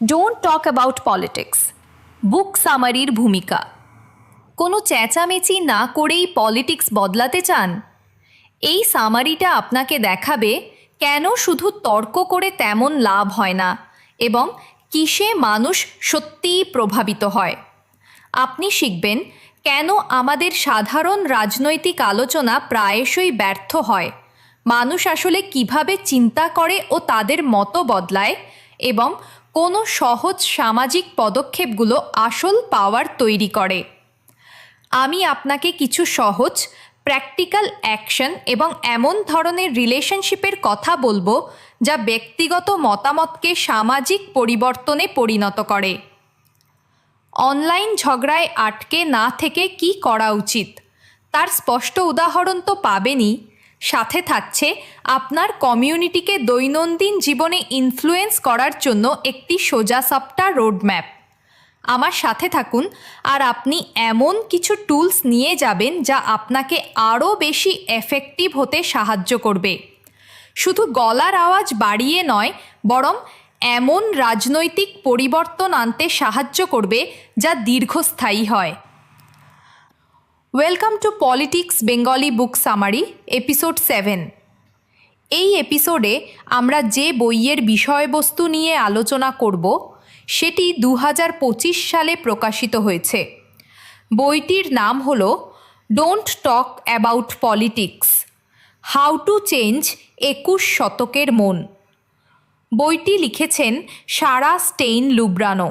Don't talk about politics, বুক সামারির ভূমিকা। কোনো চেঁচামেচি না করেই পলিটিক্স বদলাতে চান? এই সামারিটা আপনাকে দেখাবে কেন শুধু তর্ক করে তেমন লাভ হয় না এবং কিসে মানুষ সত্যিই প্রভাবিত হয়। আপনি শিখবেন কেন আমাদের সাধারণ রাজনৈতিক আলোচনা প্রায়শই ব্যর্থ হয়, মানুষ আসলে কিভাবে চিন্তা করে ও তাদের মতো বদলায়, এবং কোনো সহজ সামাজিক পদক্ষেপগুলো আসল পাওয়ার তৈরি করে। আমি আপনাকে কিছু সহজ প্র্যাকটিক্যাল অ্যাকশন এবং এমন ধরনের রিলেশনশিপের কথা বলবো যা ব্যক্তিগত মতামতকে সামাজিক পরিবর্তনে পরিণত করে। অনলাইন ঝগড়ায় আটকে না থেকে কী করা উচিত তার স্পষ্ট উদাহরণ তো পাবেনই, সাথে থাকছে আপনার কমিউনিটিকে দৈনন্দিন জীবনে ইনফ্লুয়েন্স করার জন্য একটি সোজাসাপটা রোডম্যাপ। আমার সাথে থাকুন আর আপনি এমন কিছু টুলস নিয়ে যাবেন যা আপনাকে আরও বেশি এফেক্টিভ হতে সাহায্য করবে। শুধু গলার আওয়াজ বাড়িয়ে নয়, বরং এমন রাজনৈতিক পরিবর্তন আনতে সাহায্য করবে যা দীর্ঘস্থায়ী হয়। Welcome to politics Bengali book summary, episode 7। এই এপিসোডে আমরা যে বইয়ের বিষয়বস্তু নিয়ে আলোচনা করব সেটি 2025 সালে প্রকাশিত হয়েছে। বইটির নাম হল don't talk about politics, how to change 21 শতকের মন। বইটি লিখেছেন সারা স্টেইন লুব্রানো।